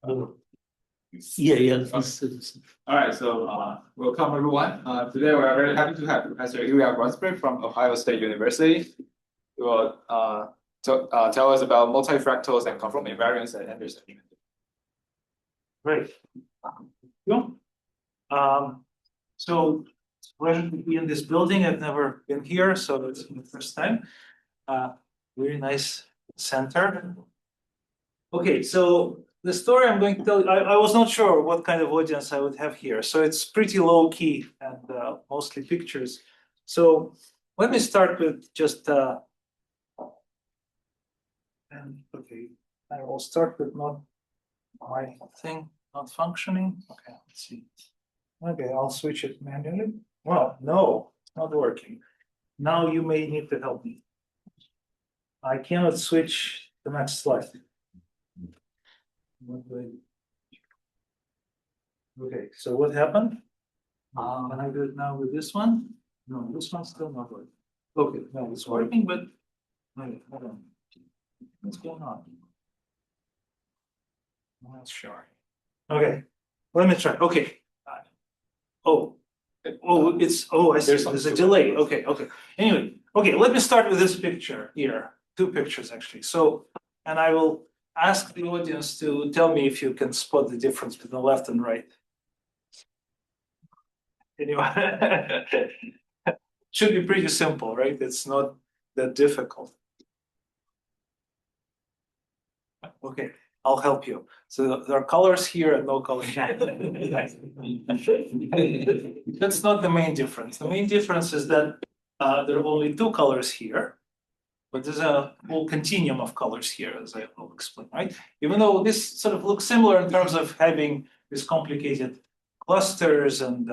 Yeah. All right, so welcome everyone. Today we are very happy to have Professor Ilya Gruzberg from Ohio State University, who will tell us about multifractals and conformal invariance at Anderson. Great. So it's a pleasure to be in this building. I've never been here, so it's the first time. Very nice center. Okay, so the story I'm going to tell you, I was not sure what kind of audience I would have here. So it's pretty low key and mostly pictures. So let me start with just, okay, I will start with not my thing not functioning. Okay, let's see. Okay, I'll switch it manually. Well, no, it's not working. Now you may need to help me. I cannot switch the next slide. Okay, so what happened? Can I do it now with this one? No, this one's still not working. Okay, no, it's working, but wait, hold on. What's going on? I'm not sure. Okay, let me try. Okay. I see. There's a delay. Okay. Anyway, okay, let me start with this picture here. Two pictures actually. So, and I will ask the audience to tell me if you can spot the difference between the left and right. Anyway, should be pretty simple, right? It's not that difficult. Okay, I'll help you. So there are colors here and no colors. That's not the main difference. The main difference is that there are only two colors here, but there's a whole continuum of colors here, as I will explain, right? Even though this sort of looks similar in terms of having these complicated clusters and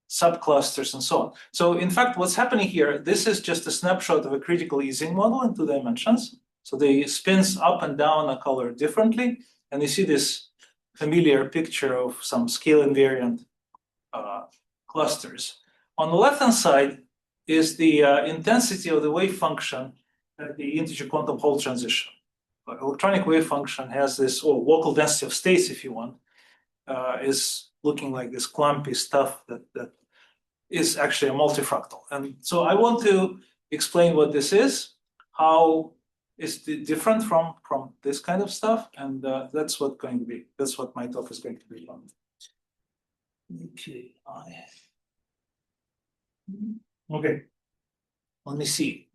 subclusters and so on. So in fact, what's happening here, this is just a snapshot of a critical Ising model in 2 dimensions. So the spins up and down are colored differently. And you see this familiar picture of some scale invariant clusters. On the left-hand side is the intensity of the wave function at the integer quantum Hall transition. Electronic wave function has this, or local density of states, if you want, is looking like this clumpy stuff that is actually a multifractal. And so I want to explain what this is, how is different from this kind of stuff, and that's what my talk is going to be on. Okay, let me see.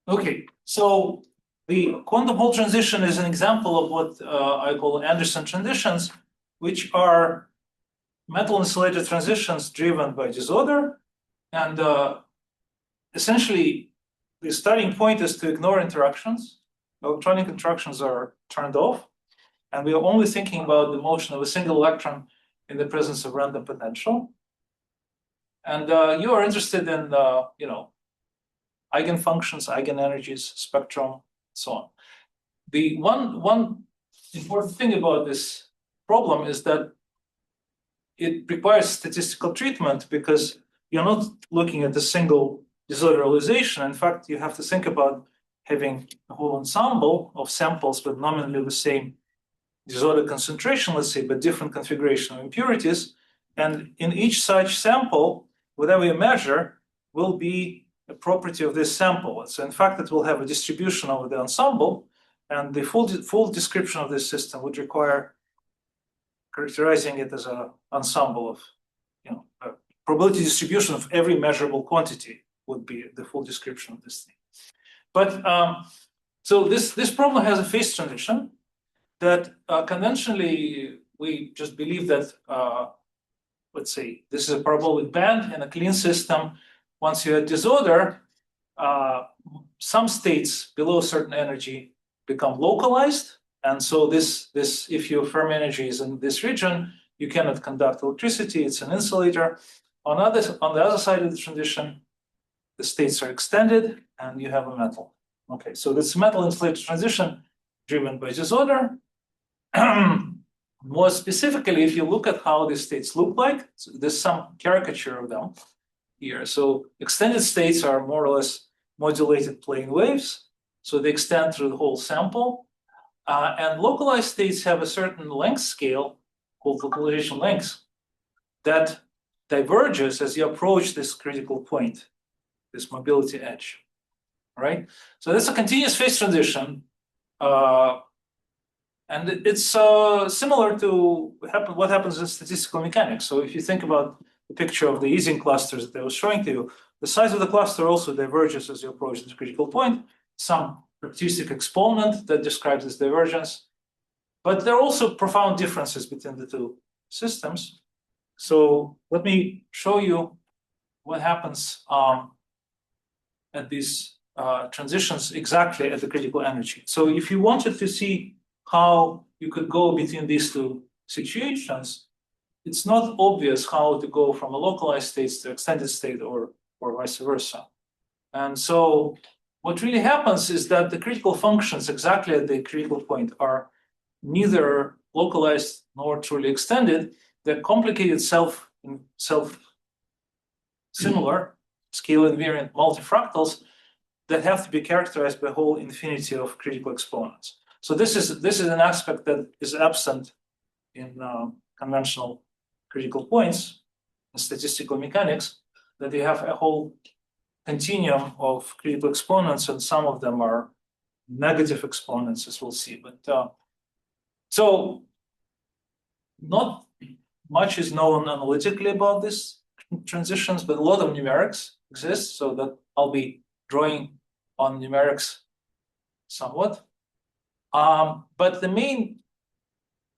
Okay, so the quantum Hall transition is an example of what I call Anderson transitions, which are metal insulated transitions driven by disorder, and essentially the starting point is to ignore interactions. Electronic interactions are turned off, and we are only thinking about the motion of a single electron in the presence of random potential. And you are interested in, eigenfunctions, eigenenergies, spectrum, so on. The one important thing about this problem is that it requires statistical treatment because you're not looking at a single disorder realization. In fact, you have to think about having a whole ensemble of samples with nominally the same disorder concentration, let's say, but different configuration of impurities. And in each such sample, whatever you measure will be a property of this sample. So in fact, it will have a distribution over the ensemble, and the full description of this system would require characterizing it as an ensemble of, a probability distribution of every measurable quantity would be the full description of this thing. But so this problem has a phase transition that conventionally we just believe that, let's say, this is a parabolic band in a clean system. Once you have disorder, some states below a certain energy become localized. And so this, if your Fermi energy is in this region, you cannot conduct electricity. It's an insulator. On the other side of the transition, the states are extended, and you have a metal. Okay, so this metal insulator transition driven by disorder. More specifically, if you look at how these states look like, so there's some caricature of them here. So extended states are more or less modulated plane waves. So they extend through the whole sample. And localized states have a certain length scale called localization length that diverges as you approach this critical point, this mobility edge, right? So that's a continuous phase transition. And it's similar to what happens in statistical mechanics. So if you think about the picture of the Ising clusters that I was showing to you, the size of the cluster also diverges as you approach this critical point. Some characteristic exponent that describes this divergence. But there are also profound differences between the two systems. So let me show you what happens at these transitions exactly at the critical energy. So if you wanted to see how you could go between these two situations, it's not obvious how to go from a localized state to extended state or vice versa. And so what really happens is that the critical functions exactly at the critical point are neither localized nor truly extended. They're complicated self-similar scale invariant multifractals that have to be characterized by a whole infinity of critical exponents. So this is an aspect that is absent in conventional critical points in statistical mechanics, that you have a whole continuum of critical exponents, and some of them are negative exponents, as we'll see. But so not much is known analytically about these transitions, but a lot of numerics exist, so that I'll be drawing on numerics somewhat. But the main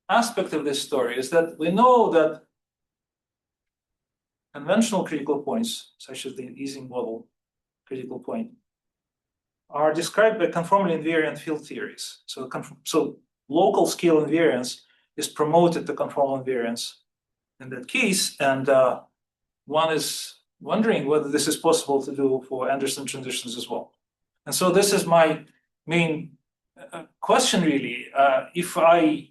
aspect of this story is that we know that conventional critical points, such as the Ising model critical point, are described by conformal invariant field theories. So local scale invariance is promoted to conformal invariance in that case, and one is wondering whether this is possible to do for Anderson transitions as well. And so this is my main question, really. If I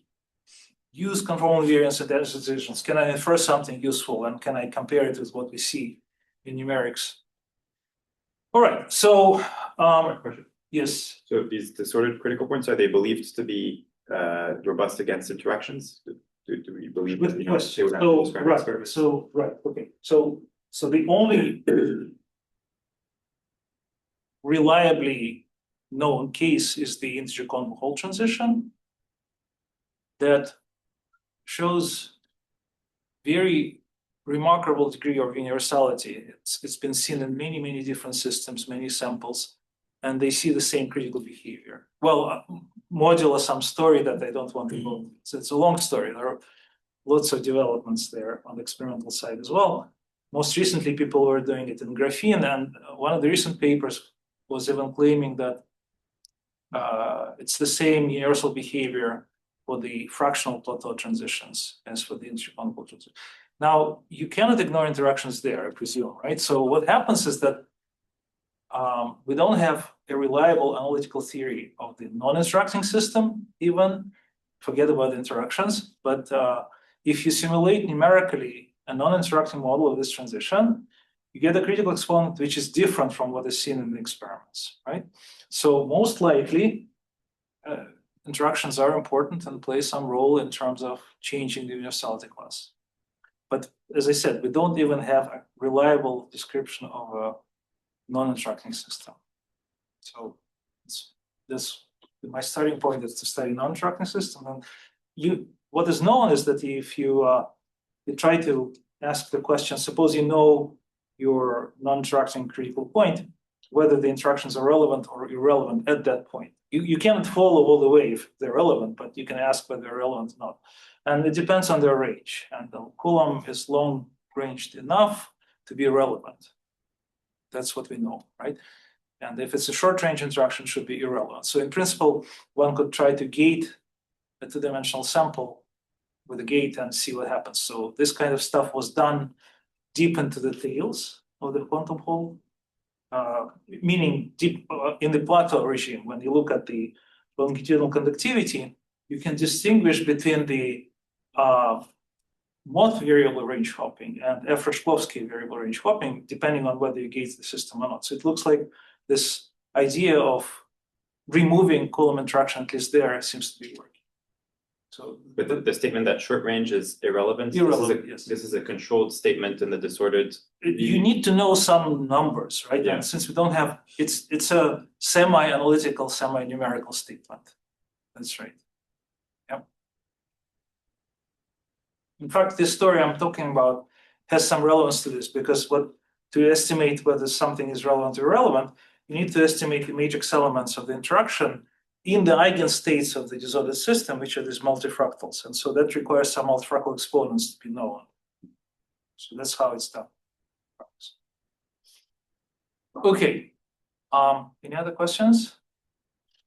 use conformal invariance in Anderson transitions, can I infer something useful, and can I compare it with what we see in numerics? All right, so yes. So these disordered critical points, are they believed to be robust against interactions? Do we believe that, Yes. they would have to describe experiments? Okay. So the only reliably known case is the integer conformal transition that shows very remarkable degree of universality. It's been seen in many different systems, many samples, and they see the same critical behavior. Well, modulo some story that I don't want to go into. So it's a long story. There are lots of developments there on the experimental side as well. Most recently, people were doing it in graphene, and one of the recent papers was even claiming that it's the same universal behavior for the fractional plateau transitions as for the interconformal transition. Now, you cannot ignore interactions there, I presume, right? So what happens is that we don't have a reliable analytical theory of the non-interacting system, even, forget about interactions, but if you simulate numerically a non-interacting model of this transition, you get a critical exponent which is different from what is seen in the experiments, right? So most likely, interactions are important and play some role in terms of changing the universality class. But as I said, we don't even have a reliable description of a non-interacting system. So my starting point is to study non-interacting system. And what is known is that if you try to ask the question, suppose you know your non-interacting critical point, whether the interactions are relevant or irrelevant at that point. You cannot follow all the way if they're relevant, but you can ask whether they're relevant or not. And it depends on their range. And the Coulomb is long-ranged enough to be relevant. That's what we know, right? And if it's a short-range interaction, it should be irrelevant. So in principle, one could try to gate a two-dimensional sample with a gate and see what happens. So this kind of stuff was done deep into the tails of the quantum hole, meaning deep in the plateau regime. When you look at the longitudinal conductivity, you can distinguish between the Mott variable range hopping and Efrashkovsky variable range hopping, depending on whether you gauge the system or not. So it looks like this idea of removing Coulomb interaction, at least there, seems to be working. So, but the statement that short range is irrelevant. Irrelevant, yes. This is a controlled statement in the disordered. You need to know some numbers, right? Yeah. And since we don't have, it's a semi-analytical, semi-numerical statement. That's right. Yep. In fact, this story I'm talking about has some relevance to this, because to estimate whether something is relevant or irrelevant, you need to estimate the matrix elements of the interaction in the eigenstates of the disordered system, which are these multifractals. And so that requires some multifractal exponents to be known. So that's how it's done. Okay. Any other questions?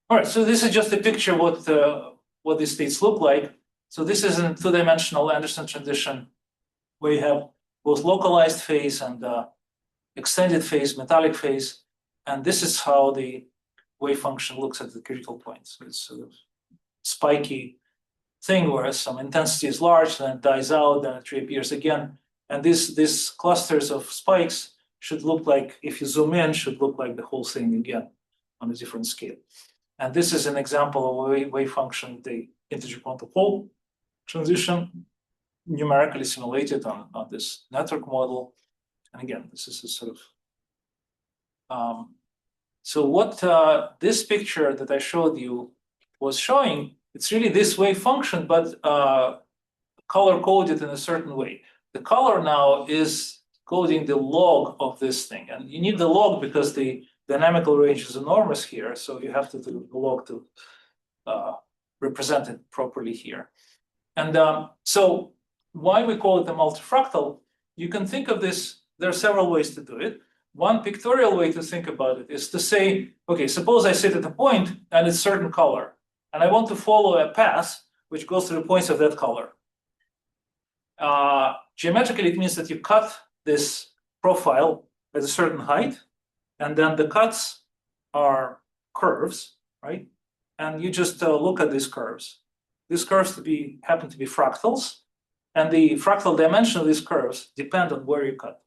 All right. So this is just a picture what these states look like. So this is a two-dimensional Anderson transition where you have both localized phase and extended phase, metallic phase. And this is how the wave function looks at the critical point. So it's sort of spiky thing where some intensity is large, then it dies out, then it reappears again. And these clusters of spikes should look like, if you zoom in, should look like the whole thing again on a different scale. And this is an example of a wave function, the integer quantum pole transition, numerically simulated on this network model. And again, this is a sort of so what this picture that I showed you was showing, it's really this wave function, but color-coded in a certain way. The color now is coding the log of this thing. And you need the log because the dynamical range is enormous here. So you have to do the log to represent it properly here. And so why we call it a multifractal, you can think of this, there are several ways to do it. One pictorial way to think about it is to say, okay, suppose I sit at a point and it's certain color, and I want to follow a path which goes through the points of that color. Geometrically, it means that you cut this profile at a certain height, and then the cuts are curves, right? And you just look at these curves. These curves happen to be fractals, and the fractal dimension of these curves depend on where you cut.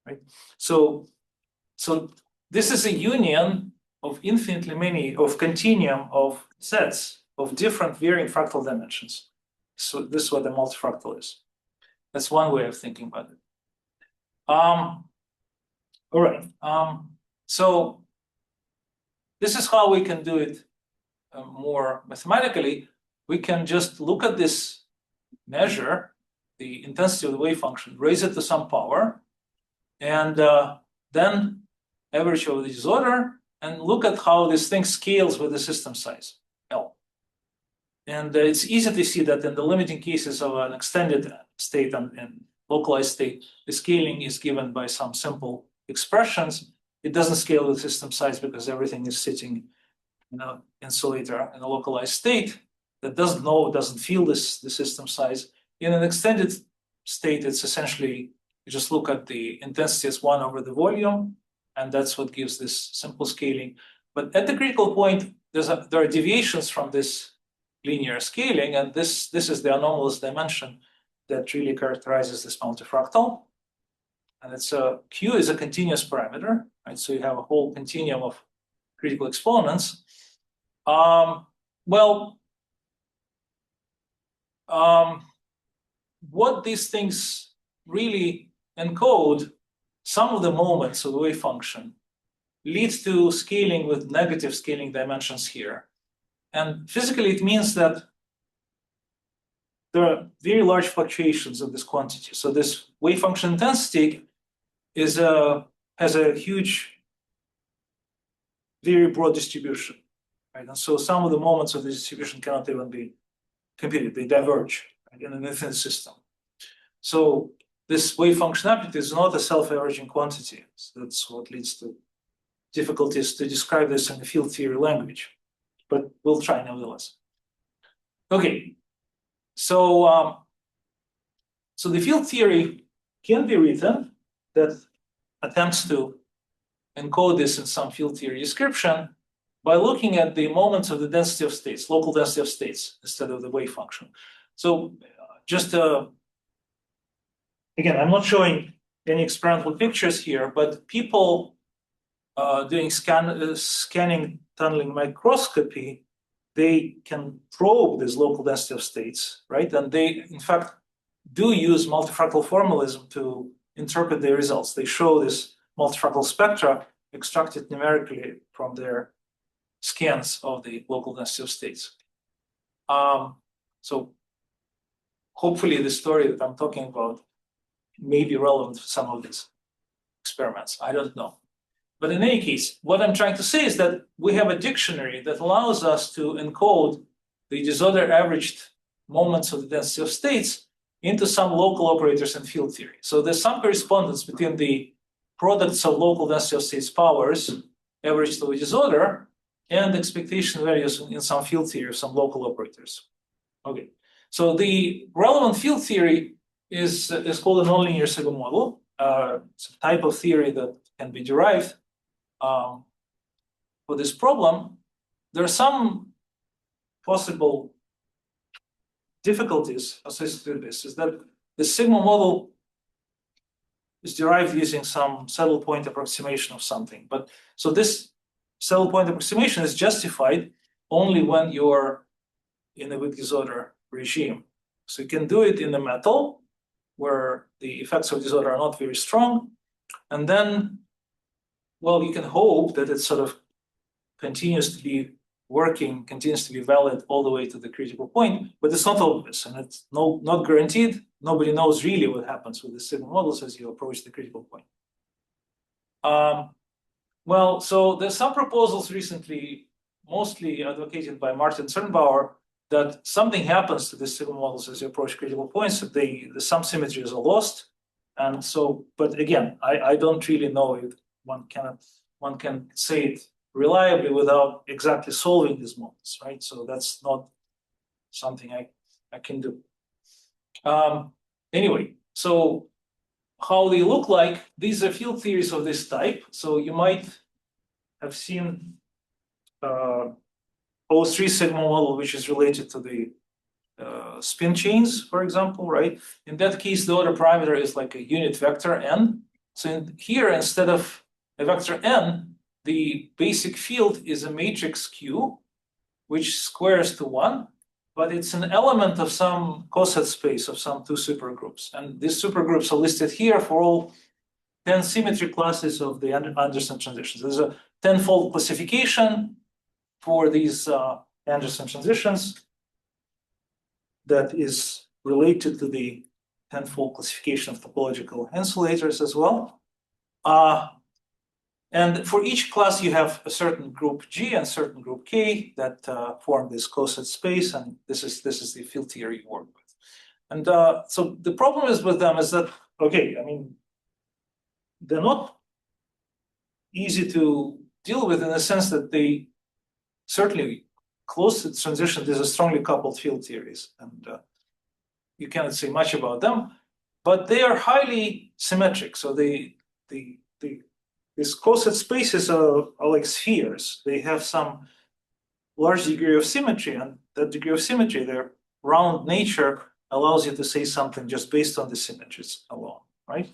Right? So this is a union of infinitely many, of continuum of sets of different varying fractal dimensions. So this is what a multifractal is. That's one way of thinking about it. All right. So this is how we can do it more mathematically. We can just look at this measure, the intensity of the wave function, raise it to some power, and then average over the disorder, and look at how this thing scales with the system size, L. And it's easy to see that in the limiting cases of an extended state and localized state, the scaling is given by some simple expressions. It doesn't scale with system size because everything is sitting in an insulator in a localized state that doesn't feel the system size. In an extended state, it's essentially, you just look at the intensity as 1 over the volume, and that's what gives this simple scaling. But at the critical point, there are deviations from this linear scaling, and this is the anomalous dimension that really characterizes this multifractal. And it's Q is a continuous parameter, right? So you have a whole continuum of critical exponents. What these things really encode, some of the moments of the wave function leads to scaling with negative scaling dimensions here. And physically, it means that there are very large fluctuations of this quantity. So this wave function intensity has a huge, very broad distribution, right? And so some of the moments of the distribution cannot even be computed; they diverge, right, in an infinite system. So this wave function amplitude is not a self-averaging quantity. So that's what leads to difficulties to describe this in the field theory language, but we'll try nevertheless. Okay, so the field theory can be written that attempts to encode this in some field theory description by looking at the moments of the density of states, local density of states, instead of the wave function. So just again, I'm not showing any experimental pictures here, but people doing scanning tunneling microscopy, they can probe this local density of states, right? And they, in fact, do use multifractal formalism to interpret their results. They show this multifractal spectra extracted numerically from their scans of the local density of states. So hopefully the story that I'm talking about may be relevant for some of these experiments. I don't know. But in any case, what I'm trying to say is that we have a dictionary that allows us to encode the disorder averaged moments of the density of states into some local operators in field theory. So there's some correspondence between the products of local density of states powers averaged over disorder and expectation values in some field theory of some local operators. Okay, so the relevant field theory is called a nonlinear sigma model. It's a type of theory that can be derived for this problem. There are some possible difficulties associated with this, is that the sigma model is derived using some saddle point approximation of something. But so this saddle point approximation is justified only when you're in a weak disorder regime. So you can do it in the metal, where the effects of disorder are not very strong. And then, well, you can hope that it sort of continues to be working, continues to be valid all the way to the critical point, but it's not obvious and it's not guaranteed. Nobody knows really what happens with the sigma models as you approach the critical point. Well, so there's some proposals recently, mostly advocated by Martin Zernbauer, that something happens to the sigma models as you approach critical points, that some symmetries are lost. And so, but again, I don't really know if one can say it reliably without exactly solving these models, right? So that's not something I can do. Anyway, so how they look like, these are field theories of this type. So you might have seen O3 sigma model, which is related to the spin chains, for example, right? In that case, the order parameter is like a unit vector n. So here, instead of a vector n, the basic field is a matrix Q, which squares to 1, but it's an element of some coset space of some 2 supergroups. And these supergroups are listed here for all 10 symmetry classes of the Anderson transitions. There's a 10-fold classification for these Anderson transitions that is related to the 10-fold classification of topological insulators as well. And for each class, you have a certain group G and certain group K that form this coset space, and this is the field theory you work with. And so the problem is with them is that, okay, I mean, they're not easy to deal with in the sense that they certainly close to transition. These are strongly coupled field theories, and you cannot say much about them, but they are highly symmetric. So these coset spaces are like spheres. They have some large degree of symmetry, and that degree of symmetry, their round nature, allows you to say something just based on the symmetries alone, right?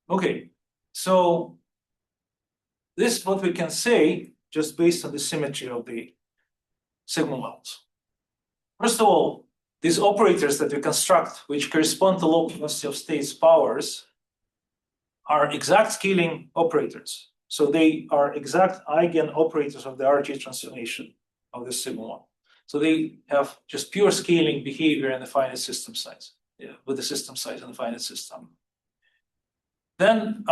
Okay, so this is what we can say just based on the symmetry of the sigma models. First of all, these operators that we construct, which correspond to local density of states powers, are exact scaling operators. So they are exact eigen operators of the RG transformation of the sigma model. So they have just pure scaling behavior in the finite system size, with the system size and the finite system. Then,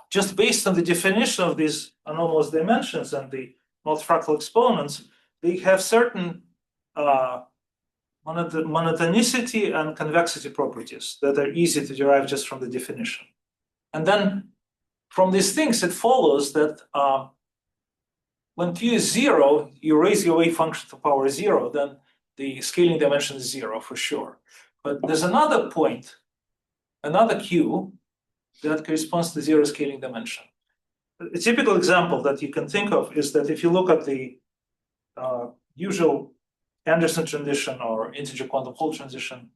just based on the definition of these anomalous dimensions and the multifractal exponents, they have certain monotonicity and convexity properties that are easy to derive just from the definition. And then from these things, it follows that when Q is 0, you raise your wave function to power 0, then the scaling dimension is 0 for sure. But there's another point, another Q, that corresponds to 0 scaling dimension. A typical example that you can think of is that if you look at the usual Anderson transition or integer quantum Hall transition,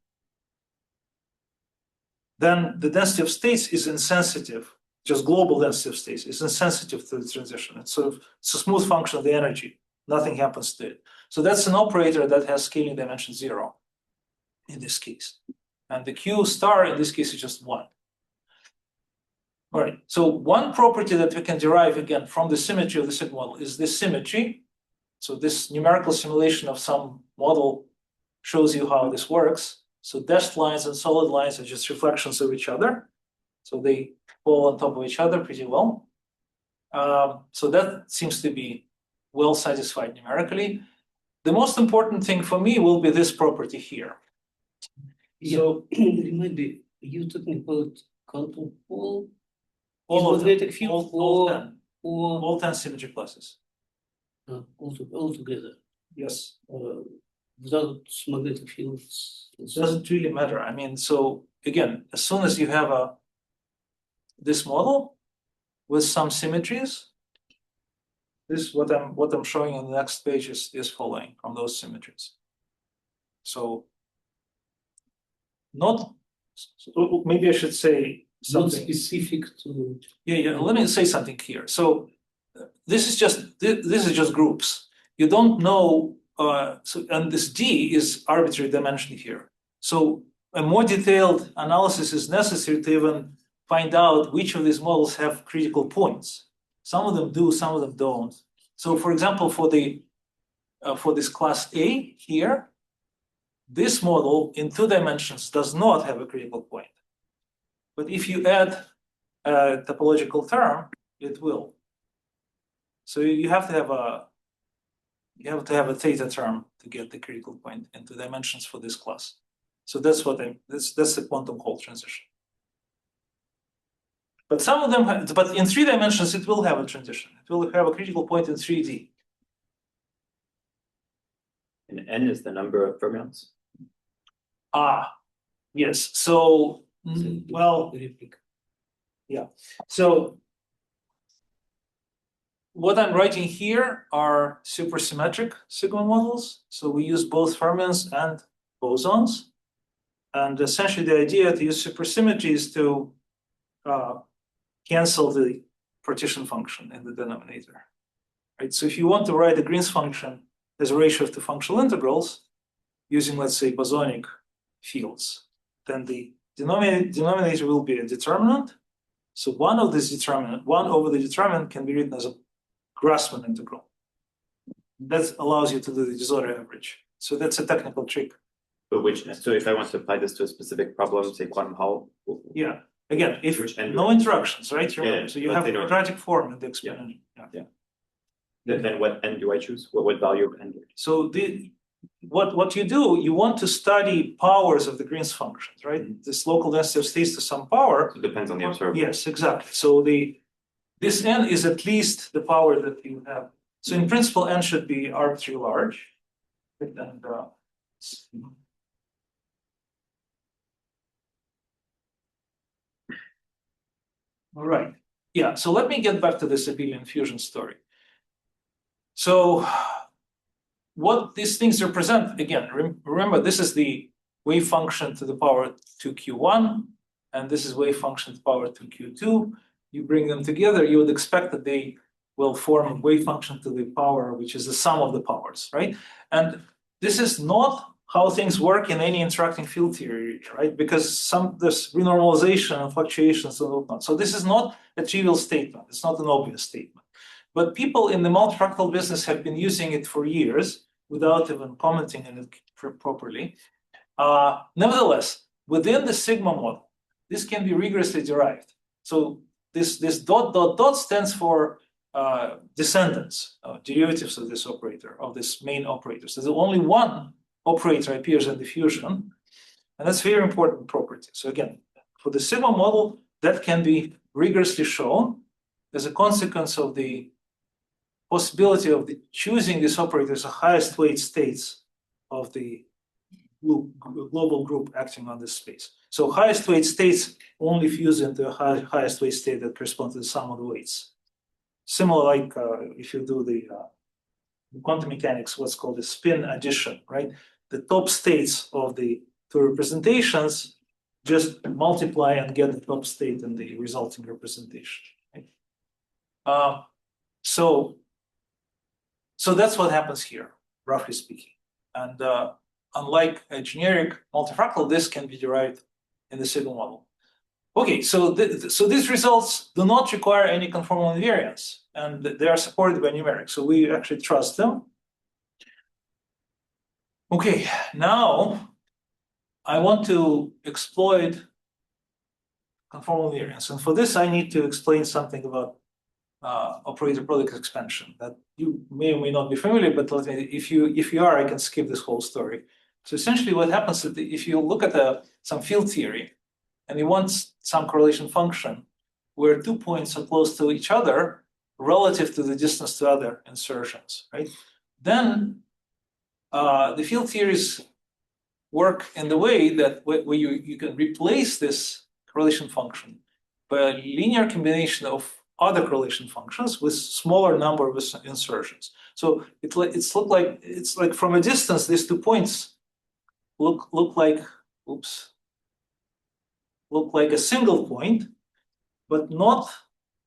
then the density of states is insensitive just global density of states. It's insensitive to the transition. It's a smooth function of the energy. Nothing happens to it. So that's an operator that has scaling dimension 0 in this case. And the Q star in this case is just 1. All right, so one property that we can derive again from the symmetry of the sigma model is this symmetry. So this numerical simulation of some model shows you how this works. So dashed lines and solid lines are just reflections of each other. So they fall on top of each other pretty well. So that seems to be well satisfied numerically. The most important thing for me will be this property here. Yeah. So Maybe you talking about quantum pole, all of them, magnetic field, or all 10 symmetry classes. all together Yes. without magnetic fields. It doesn't really matter. I mean, so again, as soon as you have this model with some symmetries, this what I'm showing on the next page is following from those symmetries. So maybe I should say Not something specific to. Yeah. Let me say something here. So this is just groups. You don't know. And this D is arbitrary dimension here. So a more detailed analysis is necessary to even find out which of these models have critical points. Some of them do, some of them don't. So, for example, for this class A here, this model in 2 dimensions does not have a critical point. But if you add a topological term, it will. So you have to have a theta term to get the critical point in 2 dimensions for this class. So that's that's the quantum Hall transition. But some of them, but in 3 dimensions, it will have a transition. It will have a critical point in 3D. And n is the number of fermions. Yes. So, well, yeah. So what I'm writing here are supersymmetric sigma models. So we use both fermions and bosons. And essentially the idea to use supersymmetry is to cancel the partition function in the denominator. Right? So if you want to write the Green's function as a ratio of 2 functional integrals using, let's say, bosonic fields, then the denominator will be a determinant. So 1 over the determinant can be written as a Grassmann integral. That allows you to do the disorder average. So that's a technical trick. But so if I want to apply this to a specific problem, say quantum Hall. Yeah. Again, if no interactions, right? So you have a quadratic form in the exponent. Yeah. Then what n do I choose? What value of n do I choose? So what you do, you want to study powers of the Green's functions, right? This local density of states to some power. So it depends on the observer. Yes, exactly. So this n is at least the power that you have. So in principle, n should be arbitrarily large. And all right. Yeah. So let me get back to this Abelian fusion story. So what these things represent, again, remember, this is the wave function to the power 2q1, and this is wave function to the power 2q2. You bring them together, you would expect that they will form a wave function to the power, which is the sum of the powers, right? And this is not how things work in any interacting field theory, right? Because there's renormalization and fluctuations and whatnot. So this is not a trivial statement. It's not an obvious statement. But people in the multifractal business have been using it for years without even commenting on it properly. Nevertheless, within the sigma model, this can be rigorously derived. So this dot stands for descendants, derivatives of this operator, of this main operator. So there's only one operator appears in the fusion, and that's a very important property. So again, for the sigma model, that can be rigorously shown as a consequence of the possibility of choosing this operator as the highest weight states of the global group acting on this space. So highest weight states only fuse into a highest weight state that corresponds to the sum of the weights. Similar like if you do the quantum mechanics, what's called the spin addition, right? The top states of the 2 representations just multiply and get the top state in the resulting representation. Right? So that's what happens here, roughly speaking. And unlike a generic multifractal, this can be derived in the signal model. Okay, so these results do not require any conformal invariance, and they are supported by numeric. So we actually trust them. Okay, now I want to exploit conformal invariance, and for this I need to explain something about operator product expansion that you may or may not be familiar, but if you are, I can skip this whole story. So essentially what happens is that if you look at some field theory and you want some correlation function where 2 points are close to each other relative to the distance to other insertions, right? Then the field theories work in the way that where you can replace this correlation function by a linear combination of other correlation functions with smaller number of insertions. So it's like from a distance, these 2 points look like a single point, but not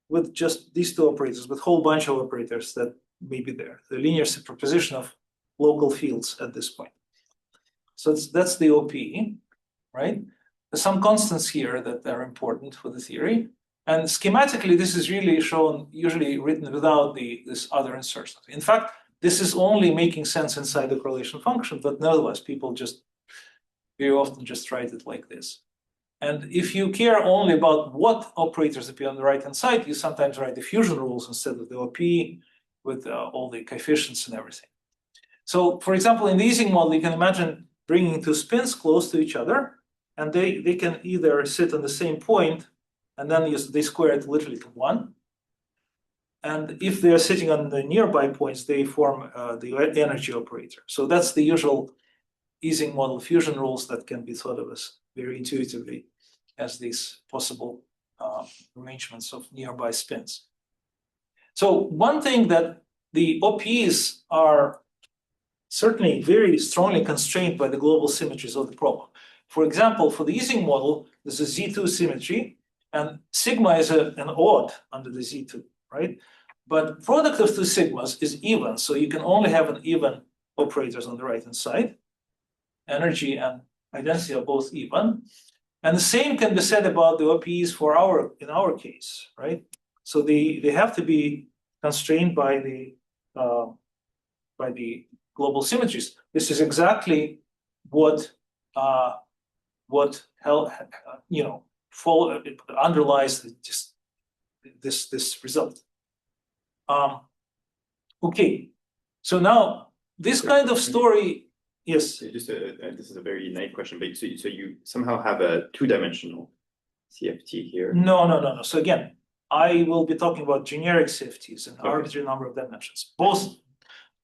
with just these 2 operators, but a whole bunch of operators that may be there. The linear superposition of local fields at this point. So that's the OP, right? There's some constants here that are important for the theory. And schematically, this is really shown, usually written without this other insertion. In fact, this is only making sense inside the correlation function, but nevertheless, people just very often just write it like this. And if you care only about what operators appear on the right-hand side, you sometimes write the fusion rules instead of the OP with all the coefficients and everything. So, for example, in the Ising model, you can imagine bringing 2 spins close to each other, and they can either sit on the same point, and then they square it literally to 1. And if they are sitting on the nearby points, they form the energy operator. So that's the usual Ising model fusion rules that can be thought of as very intuitively as these possible arrangements of nearby spins. So one thing that the OPs are certainly very strongly constrained by the global symmetries of the problem. For example, for the Ising model, there's a Z2 symmetry, and sigma is an odd under the Z2, right? But product of 2 sigmas is even, so you can only have an even operators on the right-hand side. Energy and identity are both even. And the same can be said about the OPs in our case, right? So they have to be constrained by the global symmetries. This is exactly what underlies this result. Okay, so now this kind of story, yes. Just this is a very naive question, but so you somehow have a 2-dimensional CFT here. No. So again, I will be talking about generic CFTs and arbitrary number of dimensions. Both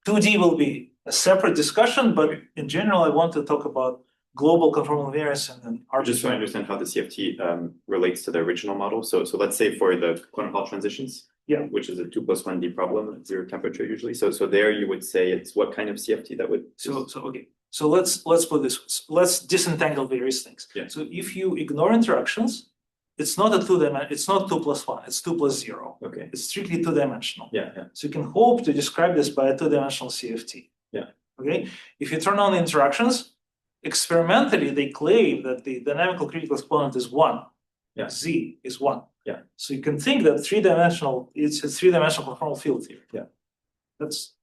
2D will be a separate discussion, but in general, I want to talk about global conformal invariance and then arbitrary. Just to understand how the CFT relates to the original model. So let's say for the quantum transitions, which is a 2 + 1D problem at 0 temperature usually. So there you would say it's what kind of CFT that would. So let's put this. Let's disentangle various things. Yeah. So if you ignore interactions, it's not a 2-dimensional. It's not 2 + 1. It's 2 + 0. Okay. It's strictly 2-dimensional. Yeah. So you can hope to describe this by a 2-dimensional CFT. Yeah. Okay. If you turn on the interactions, experimentally they claim that the dynamical critical exponent is 1. Yeah. Z is 1. Yeah. So you can think that it's a 3-dimensional conformal field theory. Yeah. That's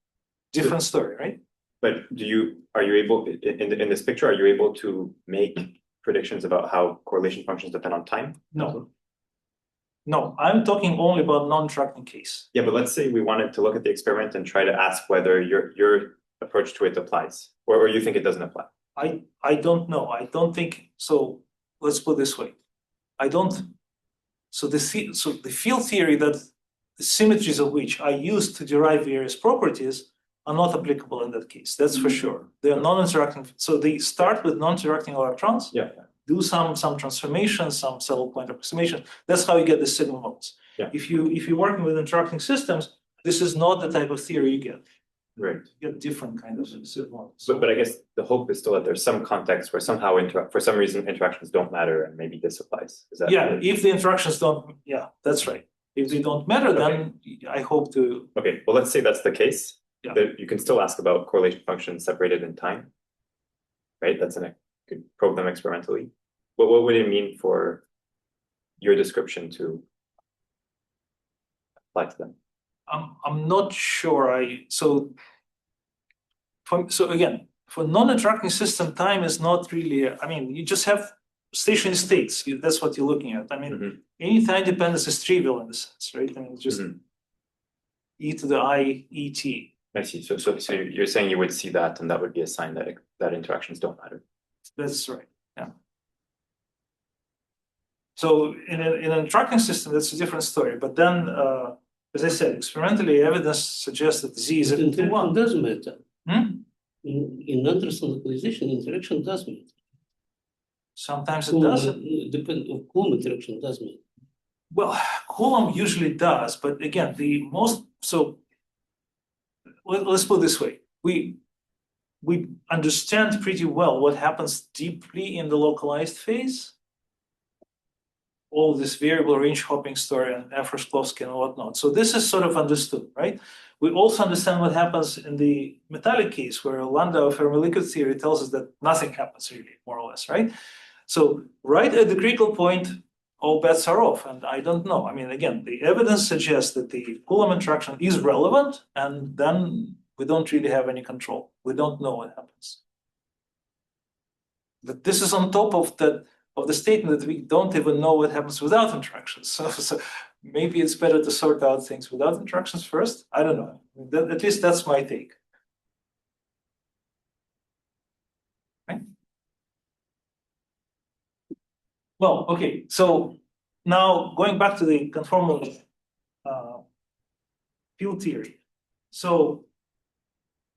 different story, right? But are you able in this picture? Are you able to make predictions about how correlation functions depend on time? No, I'm talking only about non-interacting case. Yeah, but let's say we wanted to look at the experiment and try to ask whether your approach to it applies, or you think it doesn't apply. I don't know. I don't think so. Let's put it this way. I don't. So the field theory that the symmetries of which I use to derive various properties are not applicable in that case. That's for sure. They are non-interacting. So they start with non-interacting electrons. Yeah. Do some transformations, some saddle point approximation. That's how you get the signal models. Yeah. If you're working with interacting systems, this is not the type of theory you get. Right. You get different kind of signals. But I guess the hope is still that there's some context where somehow for some reason interactions don't matter, and maybe this applies. Is that if the interactions don't, that's right. If they don't matter, then I hope to. Okay, well, let's say that's the case. Yeah. That you can still ask about correlation functions separated in time, right? You could probe them experimentally. What would it mean for your description to apply to them? I'm not sure. So again, for non-interacting system, time is not really. I mean, you just have stationary states. That's what you're looking at. I mean, any time dependence is trivial in the sense, right? I mean, it's just e to the I et. I see. So you're saying you would see that, and that would be a sign that interactions don't matter. That's right. Yeah. So in an interacting system, that's a different story. But then, as I said, experimentally, evidence suggests that Z is equal to 1. Doesn't matter. In non-transient localization, interaction does matter. Sometimes it doesn't. Depend on Coulomb interaction does matter. Well, Coulomb usually does, but again, let's put it this way: we understand pretty well what happens deeply in the localized phase. All this variable range hopping story and Efrosh-Klowski and whatnot. So this is sort of understood, right? We also understand what happens in the metallic case, where Landau Fermi liquid theory tells us that nothing happens really, more or less, right? So right at the critical point, all bets are off, and I don't know. I mean, again, the evidence suggests that the Coulomb interaction is relevant, and then we don't really have any control. We don't know what happens. But this is on top of the statement that we don't even know what happens without interactions. So maybe it's better to sort out things without interactions first. I don't know. At least that's my take. Right? Well, okay. So now going back to the conformal field theory. So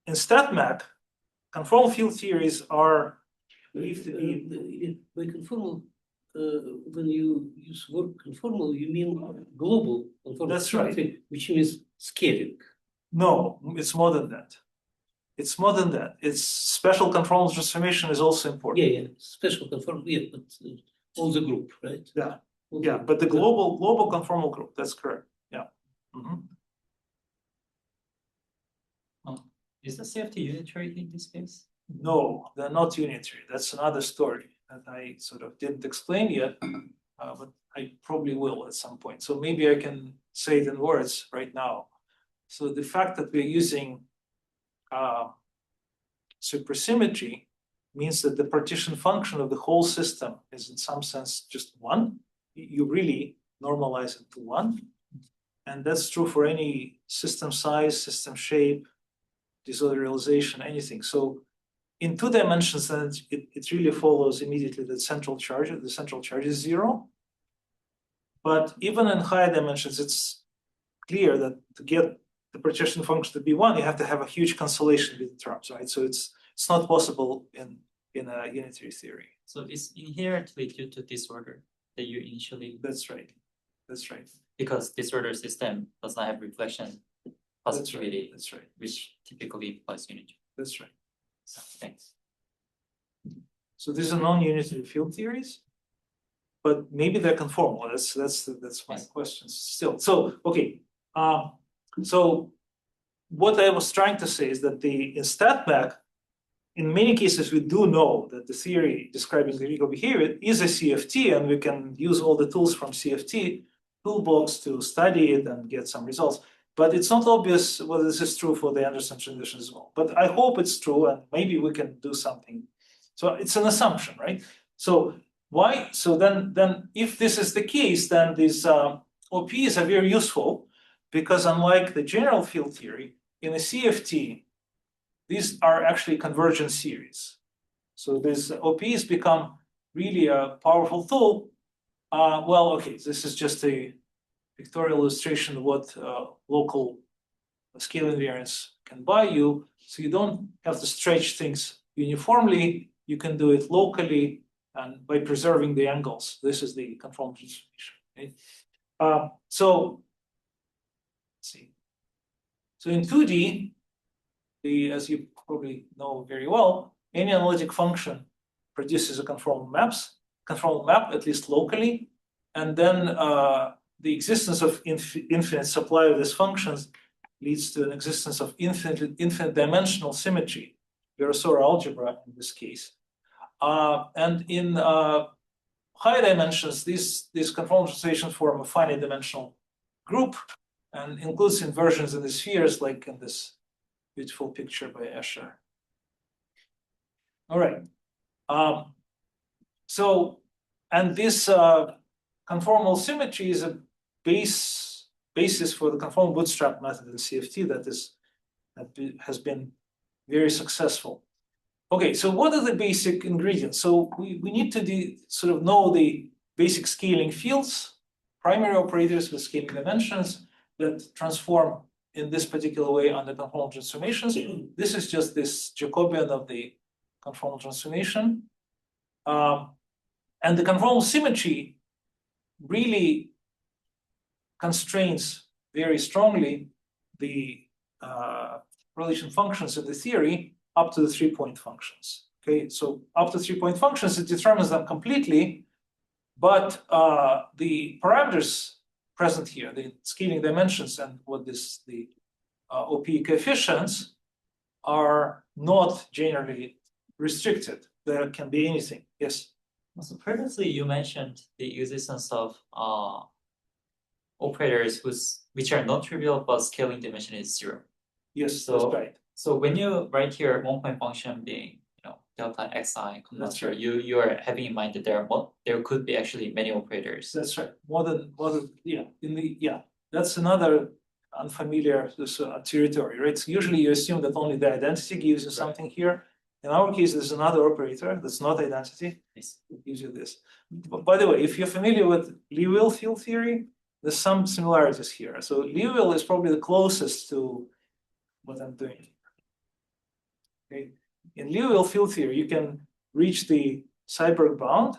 in StatMech, conformal field theories are believed to be by conformal. When you use word conformal, you mean global conformal. That's right. Which means scaling. No, it's more than that. It's more than that. It's special conformal transformation is also important. Yeah. Special conformal, but all the group, right? Yeah, but the global conformal group, that's correct. Yeah. Is the CFT unitary in this case? No, they're not unitary. That's another story that I sort of didn't explain yet, but I probably will at some point. So maybe I can say it in words right now. So the fact that we're using supersymmetry means that the partition function of the whole system is in some sense just 1. You really normalize it to 1. And that's true for any system size, system shape, disorder realization, anything. So in 2 dimensions, then it really follows immediately that the central charge is 0. But even in higher dimensions, it's clear that to get the partition function to be 1, you have to have a huge constellation with the terms, right? So it's not possible in a unitary theory. So it's inherently due to disorder that you initially. That's right. That's right. Because disorder system does not have reflection positivity. That's right. Which typically implies unity. That's right. So, thanks. So these are non-unitary field theories, but maybe they're conformal. That's my question still. So okay. So what I was trying to say is that in StatMech, in many cases, we do know that the theory describing theoretical behavior is a CFT, and we can use all the tools from CFT toolbox to study it and get some results. But it's not obvious whether this is true for the Anderson transition as well. But I hope it's true, and maybe we can do something. So it's an assumption, right? So why? So then if this is the case, then these OPs are very useful, because unlike the general field theory, in a CFT, these are actually convergent series. So these OPs become really a powerful tool. Well, okay, this is just a pictorial illustration of what local scale invariance can buy you. So you don't have to stretch things uniformly. You can do it locally and by preserving the angles. This is the conformal transformation. Okay? So let's see. So in 2D, as you probably know very well, any analytic function produces a conformal map, at least locally, and then the existence of infinite supply of these functions leads to an existence of infinite dimensional symmetry, Virasoro algebra in this case. And in high dimensions, these conformal translations form a finite dimensional group and includes inversions in the spheres, like in this beautiful picture by Escher. All right. And this conformal symmetry is a basis for the conformal bootstrap method in CFT that has been very successful. Okay, so what are the basic ingredients? So we need to sort of know the basic scaling fields, primary operators with scaling dimensions that transform in this particular way under conformal transformations. This is just this Jacobian of the conformal transformation. And the conformal symmetry really constrains very strongly the relation functions in the theory up to the 3-point functions. Okay, so up to 3-point functions, it determines them completely, but the parameters present here, the scaling dimensions and the OP coefficients are not generally restricted. There can be anything. Yes. So previously you mentioned the existence of operators which are non-trivial, but scaling dimension is 0. Yes, that's right. So when you write here 1-point function being delta xi, that's right. You are having in mind that there could be actually many operators. That's right. More than that's another unfamiliar territory, right? So usually you assume that only the identity gives you something here. In our case, there's another operator that's not identity. Yes. It gives you this. But by the way, if you're familiar with Liouville field theory, there's some similarities here. So Liouville is probably the closest to what I'm doing. Okay. In Liouville field theory, you can reach the Seiberg bound,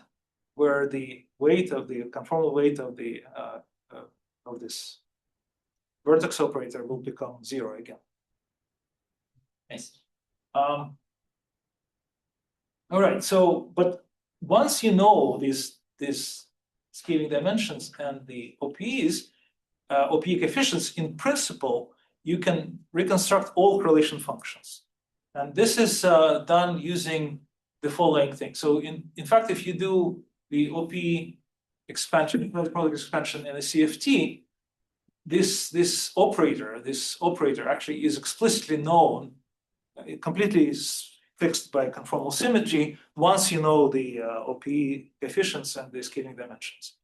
where the weight of the conformal weight of the of this vertex operator will become 0 again. Nice. All right. So, but once you know these scaling dimensions and the OPs, OP coefficients, in principle, you can reconstruct all correlation functions. And this is done using the following thing. So in fact, if you do the OP expansion, product expansion in a CFT, this operator actually is explicitly known, completely fixed by conformal symmetry once you know the OP coefficients and the scaling dimensions.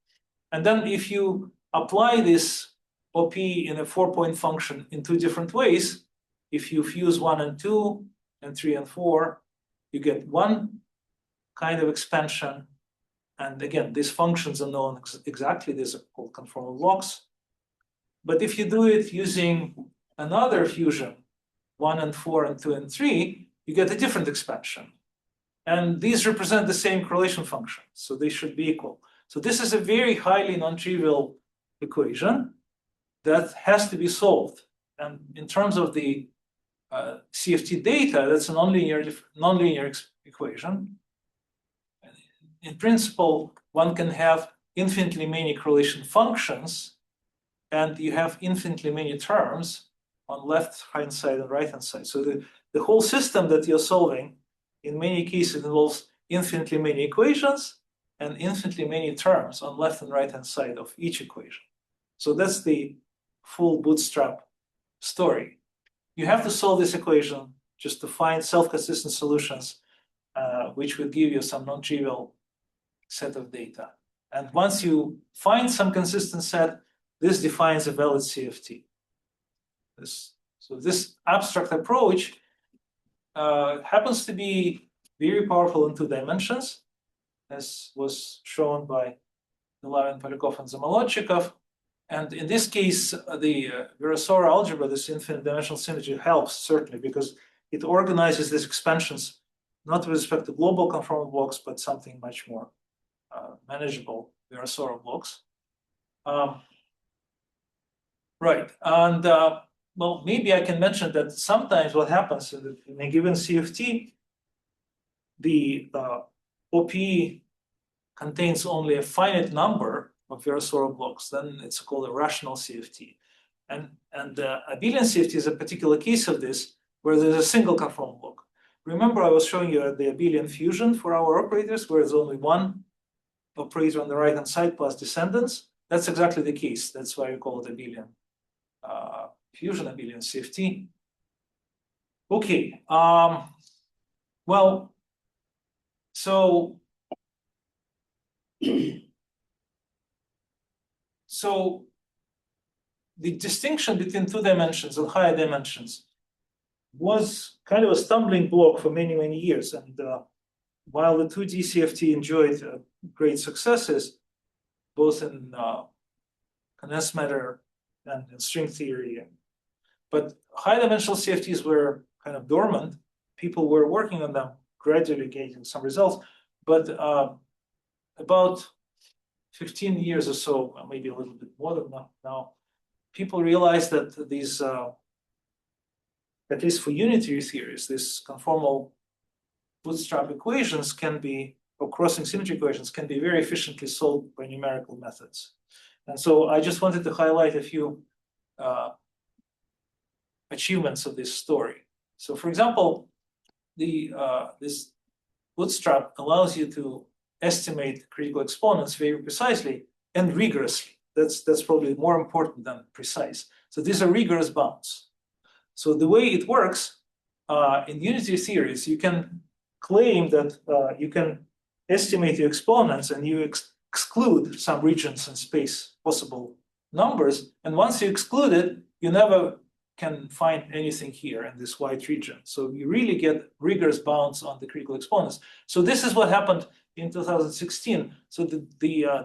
And then if you apply this OP in a 4-point function in 2 different ways, if you fuse 1 and 2 and 3 and 4, you get one kind of expansion. And again, these functions are known exactly. These are called conformal blocks. But if you do it using another fusion, 1 and 4 and 2 and 3, you get a different expansion. And these represent the same correlation function, so they should be equal. So this is a very highly non-trivial equation that has to be solved. And in terms of the CFT data, that's a nonlinear equation. In principle, one can have infinitely many correlation functions, and you have infinitely many terms on left-hand side and right-hand side. So the whole system that you're solving, in many cases, involves infinitely many equations and infinitely many terms on left and right-hand side of each equation. So that's the full bootstrap story. You have to solve this equation just to find self-consistent solutions, which will give you some non-trivial set of data. And once you find some consistent set, this defines a valid CFT. So this abstract approach happens to be very powerful in 2 dimensions, as was shown by Milavin, Polyakov, and Zamolodchikov. And in this case, the Virasoro algebra, this infinite dimensional symmetry, helps certainly because it organizes these expansions not with respect to global conformal blocks, but something much more manageable Virasoro blocks. Right, and well, maybe I can mention that sometimes what happens in a given CFT, the OP contains only a finite number of Virasoro blocks, then it's called a rational CFT. And Abelian CFT is a particular case of this, where there's a single conformal block. Remember, I was showing you the Abelian fusion for our operators, where there's only one operator on the right-hand side plus descendants. That's exactly the case. That's why we call it Abelian fusion, Abelian CFT. Okay. Well, so the distinction between two dimensions and higher dimensions was kind of a stumbling block for many, many years. And while the 2D CFT enjoyed great successes, both in condensed matter and in string theory, but high dimensional CFTs were kind of dormant. People were working on them, gradually getting some results. But about 15 years or so, maybe a little bit more than that now, people realized that these, at least for unitary theories, these conformal bootstrap equations can be, or crossing symmetry equations can be very efficiently solved by numerical methods. And so I just wanted to highlight a few achievements of this story. So for example, this bootstrap allows you to estimate critical exponents very precisely and rigorously. That's probably more important than precise. So these are rigorous bounds. So the way it works in unitary theories, you can claim that you can estimate your exponents and you exclude some regions in space, possible numbers. And once you exclude it, you never can find anything here in this white region. So you really get rigorous bounds on the critical exponents. So this is what happened in 2016. So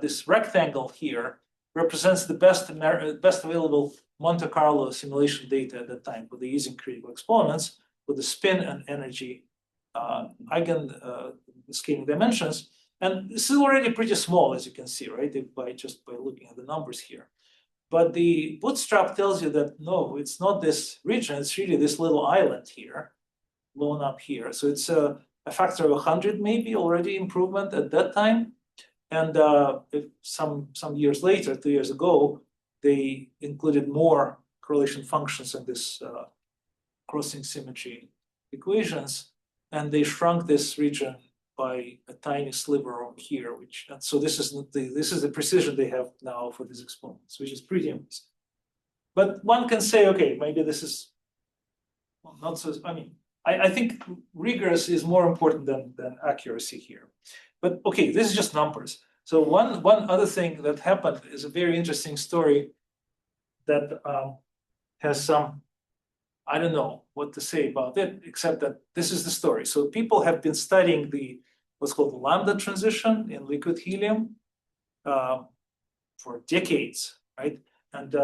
this rectangle here represents the best available Monte Carlo simulation data at that time, with the using critical exponents, with the spin and energy scaling dimensions. And this is already pretty small, as you can see, right? By looking at the numbers here. But the bootstrap tells you that no, it's not this region, it's really this little island here, blown up here. So it's a factor of 100 maybe already improvement at that time. And if some years later, 2 years ago, they included more correlation functions in this crossing symmetry equations, and they shrunk this region by a tiny sliver over here. And so this is the precision they have now for these exponents, which is pretty amazing. But one can say, okay, maybe this is not so. I mean, I think rigorous is more important than accuracy here. But okay, this is just numbers. So one other thing that happened is a very interesting story that has some, I don't know what to say about it, except that this is the story. So people have been studying what's called the lambda transition in liquid helium for decades, right? And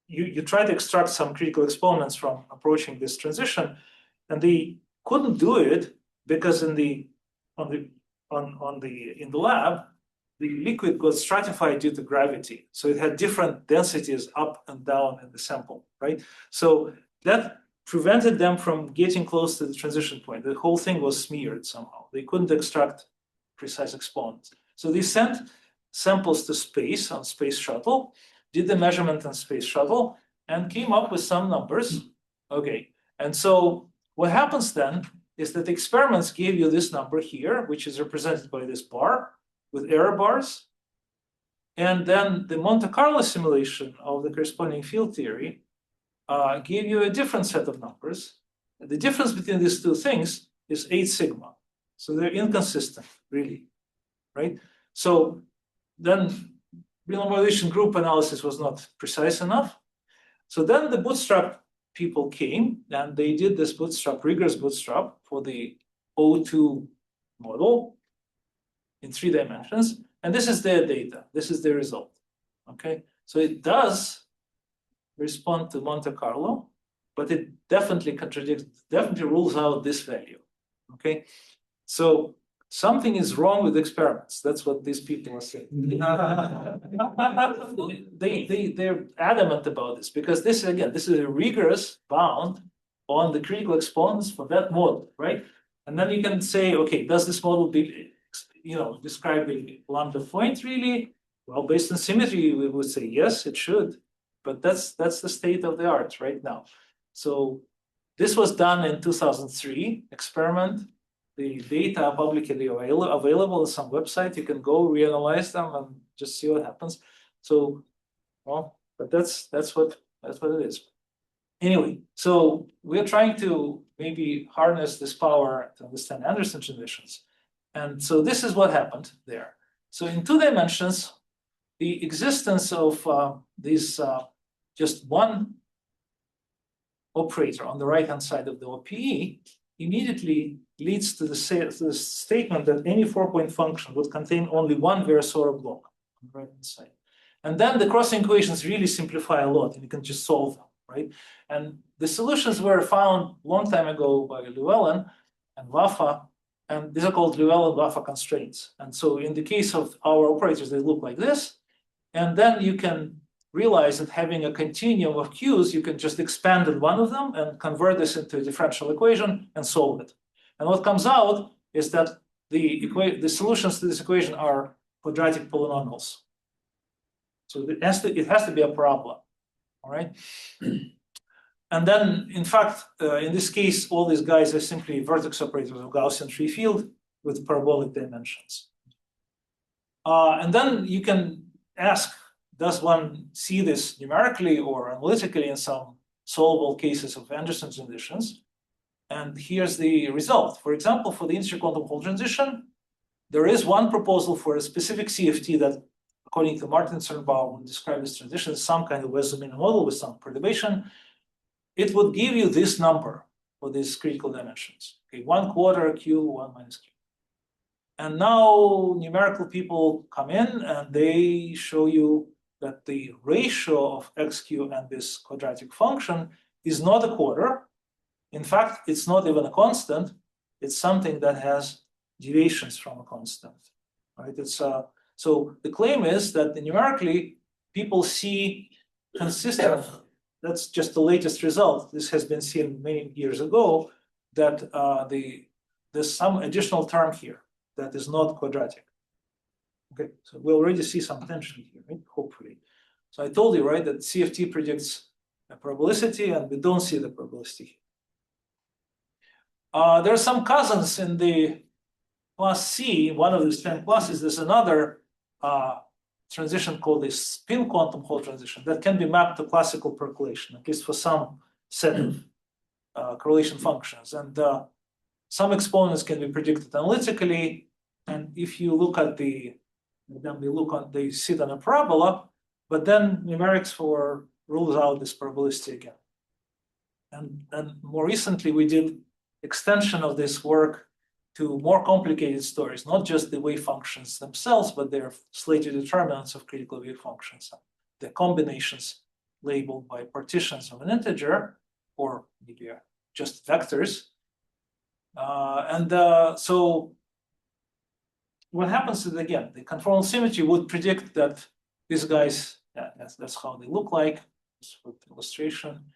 you try to extract some critical exponents from approaching this transition, and they couldn't do it because in the lab, the liquid got stratified due to gravity. So it had different densities up and down in the sample, right? So that prevented them from getting close to the transition point. The whole thing was smeared somehow. They couldn't extract precise exponents. So they sent samples to space on space shuttle, did the measurement on space shuttle, and came up with some numbers. Okay, and so what happens then is that the experiments gave you this number here, which is represented by this bar with error bars. And then the Monte Carlo simulation of the corresponding field theory gave you a different set of numbers. And the difference between these two things is 8 sigma. So they're inconsistent, really, right? So then renormalization group analysis was not precise enough. So then the bootstrap people came and they did this rigorous bootstrap for the O2 model in 3 dimensions. And this is their data. This is the result. Okay, so it does respond to Monte Carlo, but it definitely rules out this value. Okay, so something is wrong with experiments. That's what these people are saying. They're adamant about this because this is a rigorous bound on the critical exponents for that model, right? And then you can say, okay, does this model describe a lambda point really? Well, based on symmetry, we would say yes, it should, but that's the state of the art right now. So this was done in 2003 experiment. The data are publicly available on some website. You can go reanalyze them and just see what happens. So, well, but that's what it is. Anyway, so we're trying to maybe harness this power to understand Anderson transitions. And so this is what happened there. So in 2 dimensions, the existence of this just one operator on the right-hand side of the OPE immediately leads to the statement that any 4-point function would contain only one Virasoro block on the right-hand side. And then the crossing equations really simplify a lot, and you can just solve them, right? And the solutions were found a long time ago by Llewellyn and Waffa, and these are called Llewellyn-Waffa constraints. And so in the case of our operators, they look like this. And then you can realize that having a continuum of Q's, you can just expand on one of them and convert this into a differential equation and solve it. And what comes out is that the solutions to this equation are quadratic polynomials. So it has to be a parabola, all right? And then, in fact, in this case, all these guys are simply vertex operators of Gaussian free field with parabolic dimensions. And then you can ask, does one see this numerically or analytically in some solvable cases of Anderson transitions? And here's the result. For example, for the integer quantum Hall transition, there is one proposal for a specific CFT that, according to Martin Cernbaum, would describe this transition as some kind of Wess-Zumino model with some perturbation. It would give you this number for these critical dimensions. Okay, 1/4 Q, 1 minus Q. And now numerical people come in and they show you that the ratio of xq and this quadratic function is not a quarter. In fact, it's not even a constant. It's something that has deviations from a constant, right? So the claim is that numerically people see consistent. That's just the latest result. This has been seen many years ago that there's some additional term here that is not quadratic. Okay, so we already see some tension here, right? Hopefully. So I told you, right, that CFT predicts a parabolicity, and we don't see the parabolicity. There are some cousins in the class C. One of these 10 classes. There's another transition called the spin quantum Hall transition that can be mapped to classical percolation, at least for some set of correlation functions. And some exponents can be predicted analytically. And if you look at they sit on a parabola, but then numerics rules out this parabolicity again. And more recently, we did extension of this work to more complicated stories, not just the wave functions themselves, but their slated determinants of critical wave functions, the combinations labeled by partitions of an integer, or maybe just vectors. So what happens is, again, the conformal symmetry would predict that these guys, that's how they look like, just with illustration.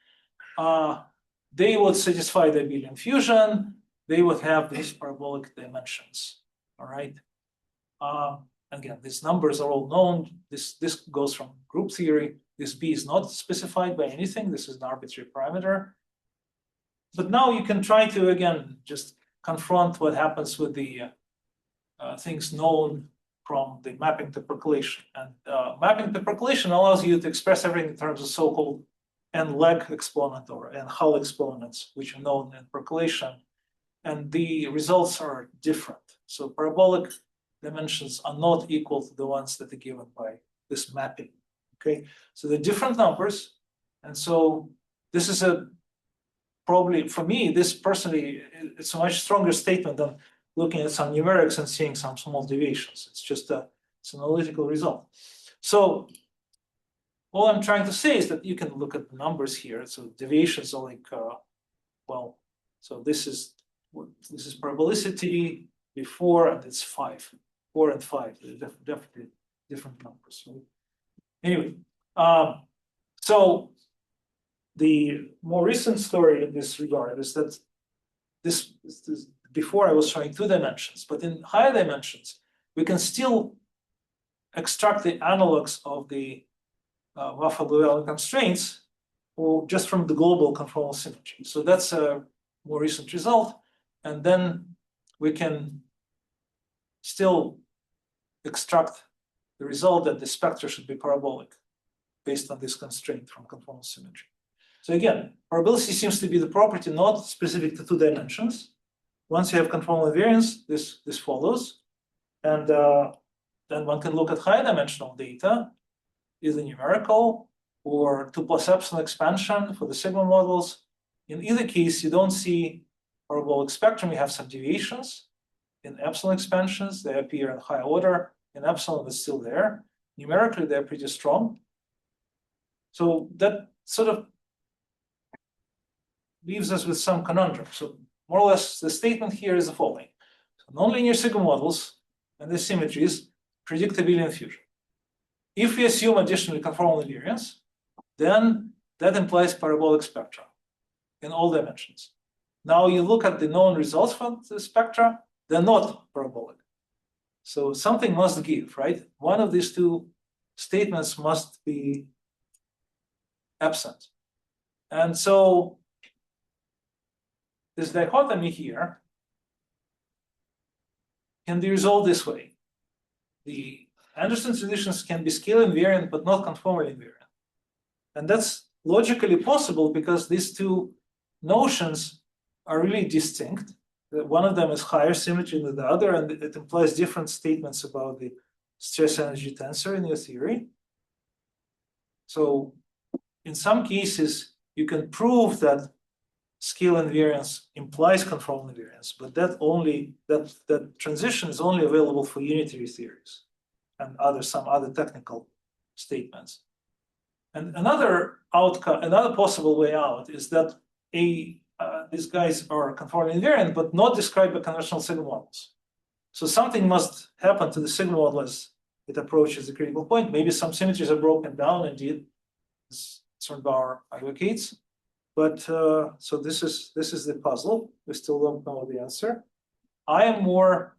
They would satisfy the Abelian fusion. They would have these parabolic dimensions, all right? Again, these numbers are all known. This goes from group theory. This B is not specified by anything. This is an arbitrary parameter. But now you can try to, again, just confront what happens with the things known from the mapping to percolation. And mapping to percolation allows you to express everything in terms of so-called n-leg exponent or n-hull exponents, which are known in percolation. And the results are different. So parabolic dimensions are not equal to the ones that are given by this mapping, okay? So they're different numbers. And so this is probably, for me, this personally, it's a much stronger statement than looking at some numerics and seeing some small deviations. It's just it's an analytical result. So all I'm trying to say is that you can look at the numbers here. So deviations are like, so this is parabolicity, before, and it's 5. 4 and 5, they're definitely different numbers. Right? Anyway, so the more recent story in this regard is that this before I was showing 2 dimensions, but in higher dimensions, we can still extract the analogs of the Waffle-Llewellyn constraints or just from the global conformal symmetry. So that's a more recent result. And then we can still extract the result that the spectra should be parabolic based on this constraint from conformal symmetry. So again, parabolicity seems to be the property not specific to 2 dimensions. Once you have conformal invariance, this follows. And then one can look at higher dimensional data, either numerical or 2 plus epsilon expansion for the sigma models. In either case, you don't see parabolic spectrum, you have some deviations. In epsilon expansions, they appear in higher order. In epsilon, it's still there. Numerically, they're pretty strong. So that sort of leaves us with some conundrum. So more or less, the statement here is the following. So nonlinear sigma models and their symmetries predict abelian fusion. If we assume additionally conformal invariance, then that implies parabolic spectra in all dimensions. Now you look at the known results from the spectra, they're not parabolic. So something must give, right? One of these 2 statements must be absent. And so this dichotomy here can be resolved this way. The Anderson solutions can be scale invariant, but not conformal invariant. And that's logically possible because these 2 notions are really distinct. One of them is higher symmetry than the other, and it implies different statements about the stress energy tensor in your theory. So in some cases, you can prove that scale invariance implies conformal invariance, but that transition is only available for unitary theories and some other technical statements. And another outcome, another possible way out is that these guys are conformal invariant, but not described by conventional sigma models. So something must happen to the sigma model as it approaches the critical point. Maybe some symmetries are broken down, indeed, as Cernbauer advocates. But so this is the puzzle. We still don't know the answer. I am more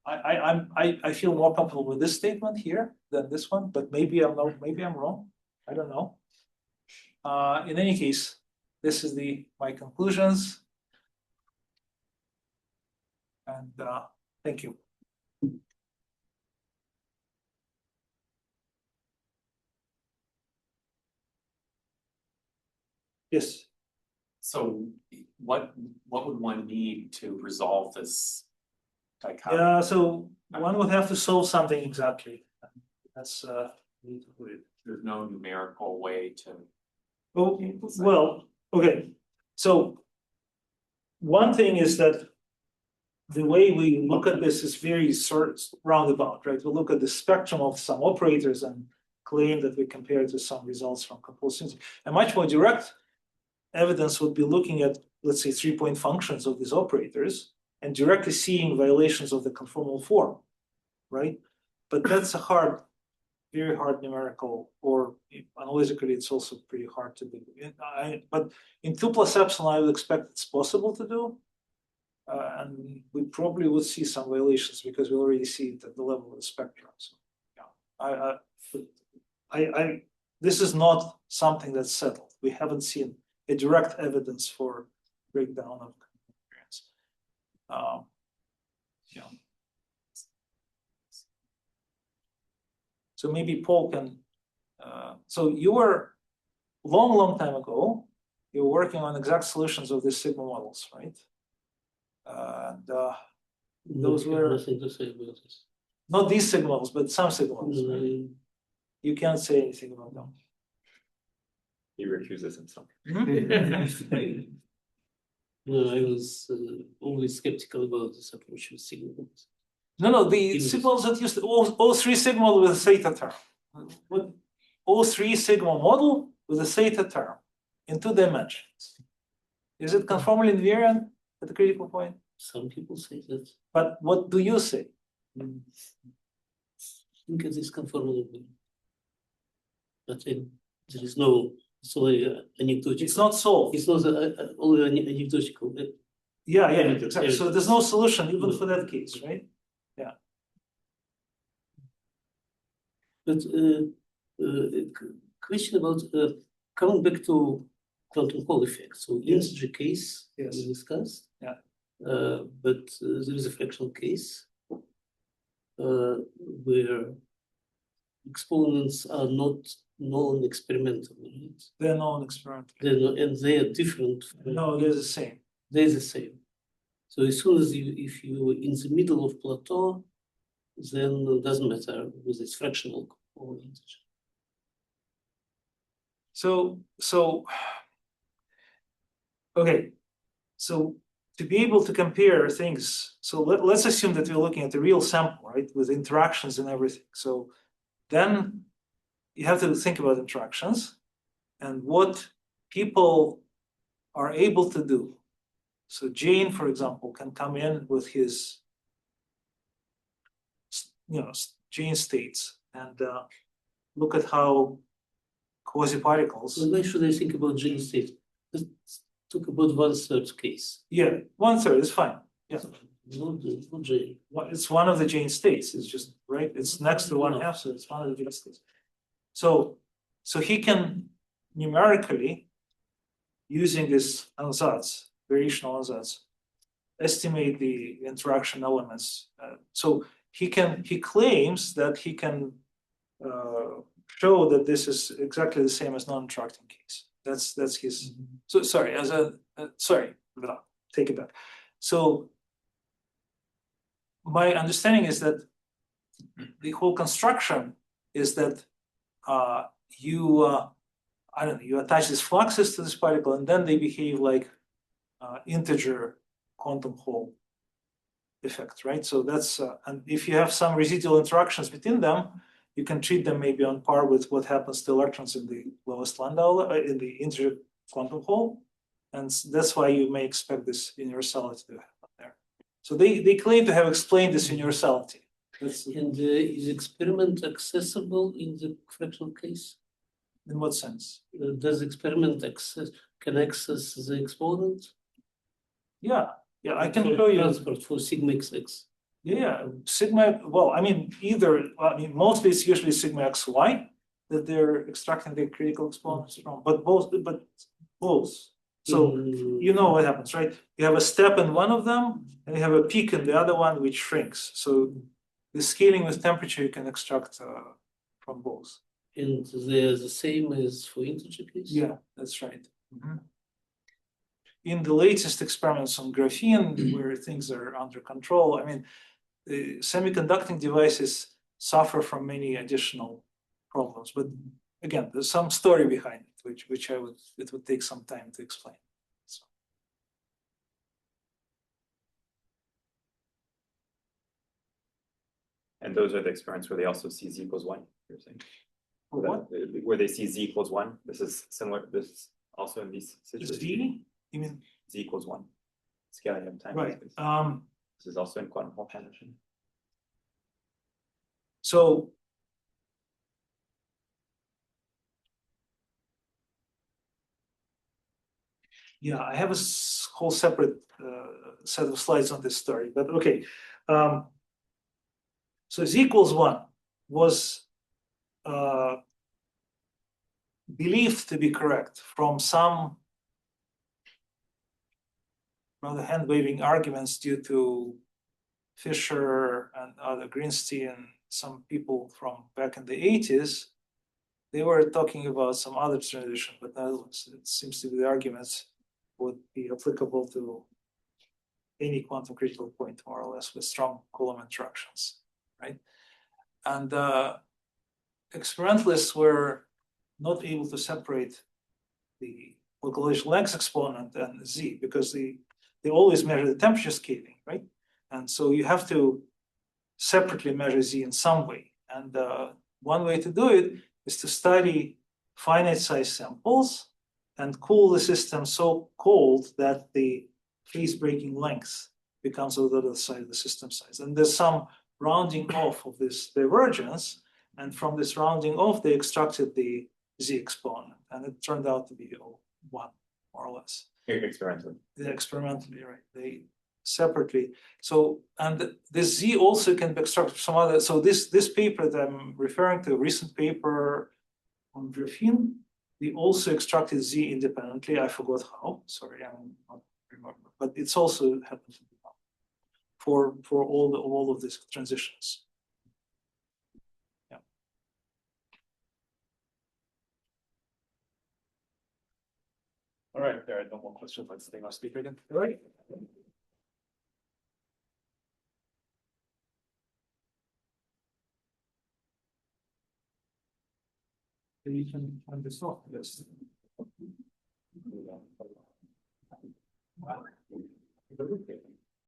I feel more comfortable with this statement here than this one, but maybe I'm wrong. I don't know. In any case, this is my conclusions. And thank you. Yes. So what would one need to resolve this dichotomy? Yeah, so one would have to solve something exactly. That's There's no numerical way to. Oh, well, okay. So one thing is that the way we look at this is very sort of roundabout, right? We look at the spectrum of some operators and claim that we compare it to some results from compulsions. A much more direct evidence would be looking at, let's say, 3-point functions of these operators and directly seeing violations of the conformal form, right? But that's a very hard numerical, or analytically, it's also pretty hard to do. But in 2 plus epsilon, I would expect it's possible to do. And we probably would see some violations because we already see it at the level of the spectrum. So, yeah, this is not something that's settled. We haven't seen a direct evidence for breakdown of invariance. Yeah. So maybe Paul can. So you were long time ago. You were working on exact solutions of these sigma models, right? And those were nothing to say about this. Not these sigma models, but some sigma models. Right? You can't say anything about them. He recuses himself. No, I was always skeptical about this approach with sigma models. No, the sigma models that used O3 sigma model with a theta term. What O3 sigma model with a theta term in 2 dimensions. Is it conformal invariant at the critical point? Some people say that. But what do you say? I think it is conformal. But there is no, it's only anecdotal. It's not solved. It's not only anecdotal. Yeah, exactly. So there's no solution even for that case, right? But question about coming back to quantum Hall effect. So integer case we discussed. Yeah. But there is a fractional case where exponents are not known experimentally, right? They're known experimentally. And they are different. No, they're the same. They're the same. So as soon as if you're in the middle of plateau, then it doesn't matter whether it's fractional or integer. So okay. So to be able to compare things, so let's assume that we're looking at a real sample, right, with interactions and everything. So then you have to think about interactions and what people are able to do. So Jane, for example, can come in with his, Jane states and look at how quasi-particles. So why should I think about Jane state? Let's talk about 1/3 case. Yeah, 1/3 is fine. Yeah. Not Jane. It's one of the Jane states. It's just right. It's next to 1/2, so it's one of the Jane states. So he can numerically, using this ansatz, variational ansatz, estimate the interaction elements. So he claims that he can show that this is exactly the same as non-interacting case. That's his. So sorry, take it back. So my understanding is that the whole construction is that you attach these fluxes to this particle and then they behave like integer quantum Hall effect, right? So that's and if you have some residual interactions between them, you can treat them maybe on par with what happens to electrons in the lowest Landau in the integer quantum Hall, and that's why you may expect this universality to happen there. So they claim to have explained this universality. And is experiment accessible in the fractional case? In what sense? Does experiment can access the exponent? Yeah, I can show you. Transport for sigma xx. Yeah, sigma. Well, mostly it's usually sigma xy that they're extracting the critical exponents from, but both. So you know what happens, right? You have a step in one of them, and you have a peak in the other one, which shrinks. So the scaling with temperature you can extract from both. And they're the same as for integer case? Yeah, that's right. In the latest experiments on graphene, where things are under control, the semiconducting devices suffer from many additional problems. But again, there's some story behind it, which it would take some time to explain. So. And those are the experiments where they also see z equals 1, you're saying? What? Where they see z equals 1. This is similar. This is also in these situations. Z? You mean z equals 1. Scaling of time. Right. This is also in quantum Hall transition. So yeah, I have a whole separate set of slides on this story, but okay. So z equals 1 was believed to be correct from some rather hand-waving arguments due to Fisher and other Greenstein, some people from back in the 80s. They were talking about some other transition, but now it seems to be the arguments would be applicable to any quantum critical point, more or less, with strong Coulomb interactions, right? And experimentalists were not able to separate the localization length exponent and z because they always measure the temperature scaling, right? And so you have to separately measure z in some way. And one way to do it is to study finite size samples and cool the system so cold that the phase breaking length becomes on the other side of the system size. And there's some rounding off of this divergence. And from this rounding off, they extracted the z exponent. And it turned out to be 1, more or less. Experimentally. Experimentally, right? They separately. So, and this z also can be extracted from some other. So this paper that I'm referring to, a recent paper on graphene, they also extracted z independently. I forgot how. Sorry, I'm not remember. But it's also happened to be for all of these transitions. Yeah. All right, there are no more questions. Let's take our speaker again. All right. You can turn this off. Yes.